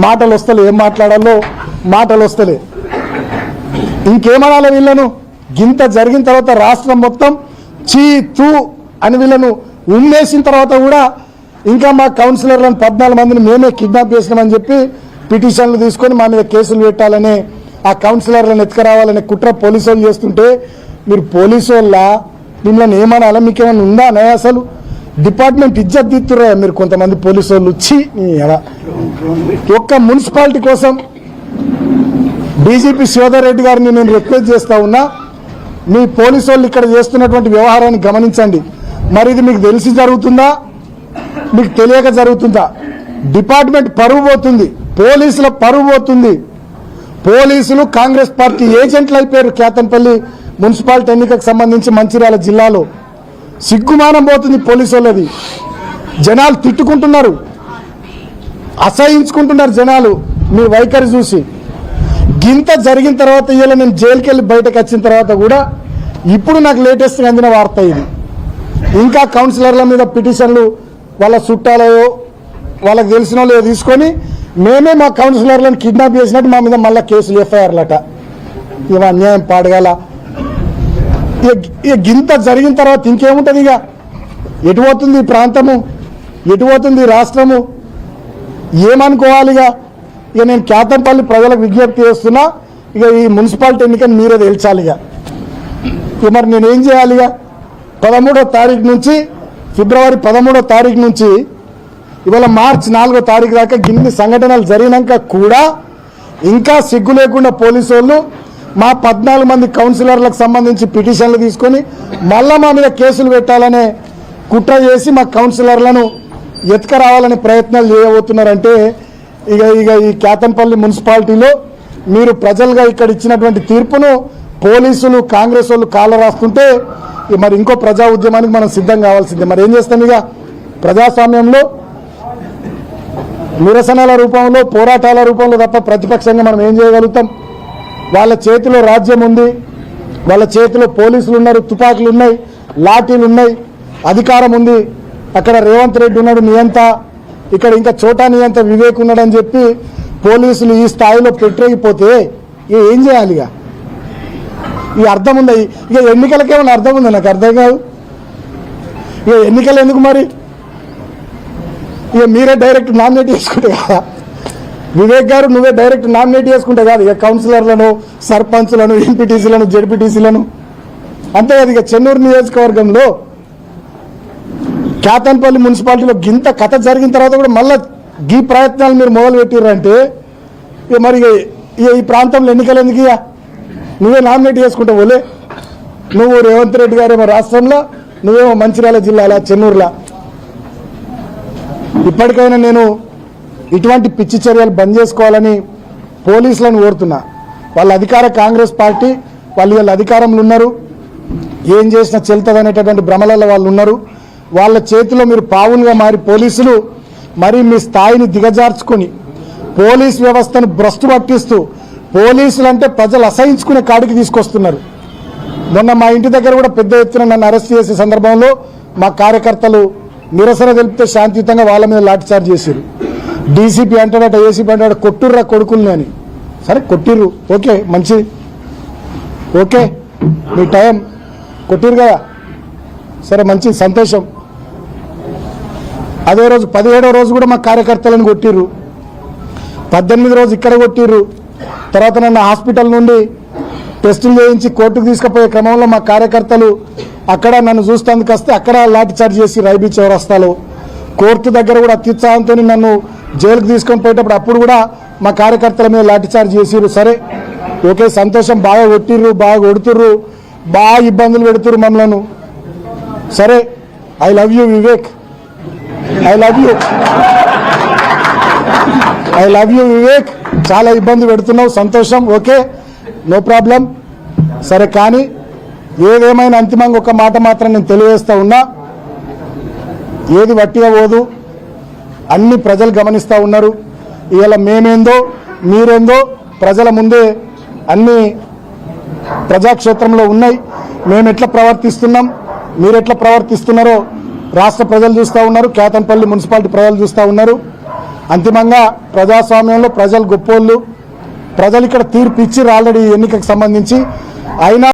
మాటలు వస్తలే, ఏం మాట్లాడాలో మాటలు వస్తలే. ఇంకేమనాలి వీళ్ళను? గింత జరిగిన తర్వాత రాష్ట్రం మొత్తం చీ తూ అని వీళ్ళను ఉమ్మేసిన తర్వాత కూడా ఇంకా మా కౌన్సిలర్లను 14 మందిని మేమే కిడ్నాప్ చేసినామని చెప్పి పిటిషన్లు తీసుకొని మా మీద కేసులు పెట్టాలని, ఆ కౌన్సిలర్లను ఎత్తుకురావాలనే కుట్ర పోలీసు వాళ్ళు చేస్తుంటే మీరు పోలీసు వాళ్ళ మిమ్మల్ని ఏమనాలా? మీకేమన్నా ఉందా అనే? అసలు డిపార్ట్మెంట్ ఇజ్జత్ తీస్తుర్రా మీరు కొంతమంది పోలీసు వాళ్ళు వచ్చి. ఒక్క మున్సిపాలిటీ కోసం డీజీపీ శివధర్ రెడ్డి గారిని నేను రిక్వెస్ట్ చేస్తా ఉన్నా, మీ పోలీసు వాళ్ళు ఇక్కడ చేస్తున్నటువంటి వ్యవహారాన్ని గమనించండి. మరి ఇది మీకు తెలిసి జరుగుతుందా, మీకు తెలియక జరుగుతుందా? డిపార్ట్మెంట్ పరువు పోతుంది, పోలీసుల పరువు పోతుంది. పోలీసులు కాంగ్రెస్ పార్టీ ఏజెంట్లు అయిపోయారు. కేతన్పల్లి మున్సిపాలిటీ ఎన్నికకు సంబంధించి మంచిర్యాల జిల్లాలో సిగ్గుమానం పోతుంది పోలీసు వాళ్ళది. జనాలు తిట్టుకుంటున్నారు, అసహించుకుంటున్నారు జనాలు మీ వైఖరి చూసి. గింత జరిగిన తర్వాత ఇలా నేను జైలుకి వెళ్ళి బయటకు వచ్చిన తర్వాత కూడా ఇప్పుడు నాకు లేటెస్ట్గా అందిన వార్త ఇది. ఇంకా కౌన్సిలర్ల మీద పిటిషన్లు వాళ్ళ చుట్టాలయో వాళ్ళకి తెలిసిన వాళ్ళు తీసుకొని మేమే మా కౌన్సిలర్లను కిడ్నాప్ చేసినట్టు మా మీద మళ్ళీ కేసులు ఎఫ్ఐఆర్లట. ఇవ అన్యాయం పాడగల. ఇక గింత జరిగిన తర్వాత ఇంకేముంటుంది? ఇక ఎటు పోతుంది ఈ ప్రాంతము, ఎటు పోతుంది ఈ రాష్ట్రము, ఏమనుకోవాలిగా? ఇక నేను కేతంపల్లి ప్రజలకు విజ్ఞప్తి చేస్తున్నా, ఇక ఈ మున్సిపాలిటీ ఎన్నికని మీరే తేల్చాలిగా. ఇక మరి నేనేం చేయాలిగా? 13వ తారీఖు నుంచి, ఫిబ్రవరి 13వ తారీఖు నుంచి ఇవాళ మార్చి 4వ తారీఖు దాకా గిన్ని సంఘటనలు జరిగినాక కూడా ఇంకా సిగ్గు లేకుండా పోలీసు వాళ్ళు మా 14 మంది కౌన్సిలర్లకు సంబంధించి పిటిషన్లు తీసుకొని మళ్ళా మా మీద కేసులు పెట్టాలనే కుట్ర చేసి మా కౌన్సిలర్లను ఎత్తుకరావాలనే ప్రయత్నాలు చేయబోతున్నారంటే ఇక ఈ కేతన్పల్లి మున్సిపాలిటీలో మీరు ప్రజలుగా ఇక్కడ ఇచ్చినటువంటి తీర్పును పోలీసులు కాంగ్రెస్ వాళ్ళు కాళ్ళ రాస్తుంటే మరి ఇంకో ప్రజా ఉద్యమానికి మనం సిద్ధం కావాల్సిందే. మరి ఏం చేస్తాం? ఇక ప్రజాస్వామ్యంలో నిరసనల రూపంలో, పోరాటాల రూపంలో తప్ప ప్రతిపక్షంగా మనం ఏం చేయగలుగుతాం? వాళ్ళ చేతిలో రాజ్యం ఉంది, వాళ్ళ చేతిలో పోలీసులు ఉన్నారు, తుపాకులు ఉన్నాయి, లాఠీలు ఉన్నాయి, అధికారం ఉంది. అక్కడ రేవంత్ రెడ్డి ఉన్నాడు నియంత, ఇక్కడ ఇంకా చోటా నియంత వివేక్ ఉన్నాడని చెప్పి పోలీసులు ఈ స్థాయిలో పెట్టేగిపోతే ఏం చేయాలి? ఈ అర్థం ఉందా? ఇక ఎన్నికలకేమైనా అర్థం ఉందా? నాకు అర్థం కాదు. ఇక ఎన్నికలు ఎందుకు మరి? ఇక మీరే డైరెక్ట్ నామినేట్ చేసుకుంటే కదా వివేక్ గారు, నువ్వే డైరెక్ట్ నామినేట్ చేసుకుంటే కాదు ఇక కౌన్సిలర్లను, సర్పంచ్లను, ఎంపీటీసీలను, జెడ్పీటీసీలను, అంతే కదా. ఇక చెన్నూరు నియోజకవర్గంలో కేతన్పల్లి మున్సిపాలిటీలో గింత కథ జరిగిన తర్వాత కూడా మళ్ళీ ఈ ప్రయత్నాలు మీరు మొదలు పెట్టిర్రంటే ఇక మరి ఈ ప్రాంతంలో ఎన్నికలు ఎందుకు? ఇక నువ్వే నామినేట్ చేసుకుంటావు ఓలే. నువ్వు రేవంత్ రెడ్డి గారేమో రాష్ట్రంలో, నువ్వేమో మంచిర్యాల జిల్లాలో, చెన్నూరులో. ఇప్పటికైనా నేను ఇటువంటి పిచ్చి చర్యలు బంద్ చేసుకోవాలని పోలీసులను కోరుతున్నా. వాళ్ళ అధికార కాంగ్రెస్ పార్టీ, వాళ్ళు వీళ్ళ అధికారంలో ఉన్నారు, ఏం చేసినా చెల్తుంది అనేటటువంటి భ్రమలలో వాళ్ళు ఉన్నారు. వాళ్ళ చేతిలో మీరు పావులుగా మారి పోలీసులు మరి మీ స్థాయిని దిగజార్చుకొని పోలీస్ వ్యవస్థను భ్రష్టు పట్టిస్తూ పోలీసులు అంటే ప్రజలు అసహించుకునే కాడికి తీసుకొస్తున్నారు. మొన్న మా ఇంటి దగ్గర కూడా పెద్ద ఎత్తున నన్ను అరెస్ట్ చేసే సందర్భంలో మా కార్యకర్తలు నిరసన తెలిపితే శాంతియుతంగా వాళ్ళ మీద లాఠీచార్జ్ చేశారు. డీసీపీ అంటాడట, ఏసీపీ అంటాడు, కొట్టుర్రా కొడుకుల్ని అని. సరే కొట్టిర్రు, ఓకే, మంచి, ఓకే, మీ టైం కొట్టిరు కదా, సరే మంచి, సంతోషం. అదే రోజు 17వ రోజు కూడా మా కార్యకర్తలను కొట్టిర్రు, 18వ రోజు ఇక్కడ కొట్టిర్రు. తర్వాత నన్ను హాస్పిటల్ నుండి టెస్టులు చేయించి కోర్టుకు తీసుకుపోయే క్రమంలో మా కార్యకర్తలు అక్కడ నన్ను చూస్తానికి వస్తే అక్కడ లాఠీచార్జ్ చేసి రైబీ చౌరస్తాలో, కోర్టు దగ్గర కూడా అత్యుత్సాహంతో నన్ను జైలుకు తీసుకొని పోయేటప్పుడు అప్పుడు కూడా మా కార్యకర్తల మీద లాఠీచార్జ్ చేసిర్రు. సరే ఓకే, సంతోషం, బాగా కొట్టిర్రు, బాగా కొడుతుర్రు, బాగా ఇబ్బందులు పెడుతుర్రు మమ్మల్ని. సరే, I love you Vivek, I love you, I love you Vivek. చాలా ఇబ్బంది పెడుతున్నావు, సంతోషం, ఓకే, నో ప్రాబ్లం. సరే, కానీ ఏదేమైనా అంతిమంగా ఒక మాట మాత్రం నేను తెలియజేస్తా ఉన్నా, ఏది వట్టిగా పోదు, అన్ని ప్రజలు గమనిస్తూ ఉన్నారు. ఇవాళ మేమేందో మీరేందో ప్రజల ముందే అన్ని ప్రజాక్షేత్రంలో ఉన్నాయి. మేము ఎట్లా ప్రవర్తిస్తున్నాం, మీరు ఎట్లా ప్రవర్తిస్తున్నారో రాష్ట్ర ప్రజలు చూస్తూ ఉన్నారు, కేతన్పల్లి మున్సిపాలిటీ ప్రజలు చూస్తూ ఉన్నారు. అంతిమంగా ప్రజాస్వామ్యంలో ప్రజలు గొప్పోళ్ళు, ప్రజలు ఇక్కడ తీర్పు ఇచ్చిర్రు ఆల్రెడీ ఎన్నికకు సంబంధించి. అయినా